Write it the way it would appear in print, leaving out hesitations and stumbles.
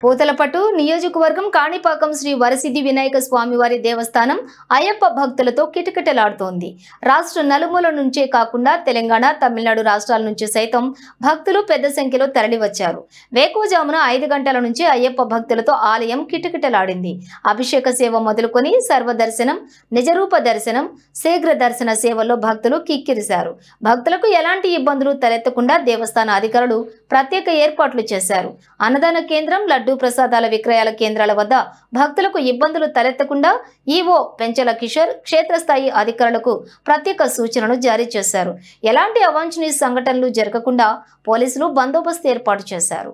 పూతలపట్టు నియోజకవర్గం కాణిపాకం శ్రీ వరసిద్ధి వినాయక స్వామివారి దేవస్థానం అయ్యప్ప భక్తులతో కిటకిటలాడుతోంది. రాష్ట్ర నలుమూల నుంచే కాకుండా తెలంగాణ, తమిళనాడు రాష్ట్రాల నుంచి సైతం భక్తులు పెద్ద సంఖ్యలో తరలివచ్చారు. వేకువజామున 5 గంటల నుంచి అయ్యప్ప భక్తులతో ఆలయం కిటకిటలాడింది. అభిషేక సేవ మొదలుకొని సర్వదర్శనం, నిజరూప దర్శనం, శీఘ్ర దర్శన సేవల్లో భక్తులు కిక్కిరిశారు. భక్తులకు ఎలాంటి ఇబ్బందులు తలెత్తకుండా దేవస్థాన అధికారులు ప్రత్యేక ఏర్పాట్లు చేశారు. అన్నదాన కేంద్రం, లడ్డూ ప్రసాదాల విక్రయాల కేంద్రాల వద్ద భక్తులకు ఇబ్బందులు తలెత్తకుండా ఈవో పెంచల కిషోర్ క్షేత్రస్థాయి అధికారులకు ప్రత్యేక సూచనలు జారీ చేశారు. ఎలాంటి అవాంఛనీయ సంఘటనలు జరగకుండా పోలీసులు బందోబస్తు ఏర్పాటు చేశారు.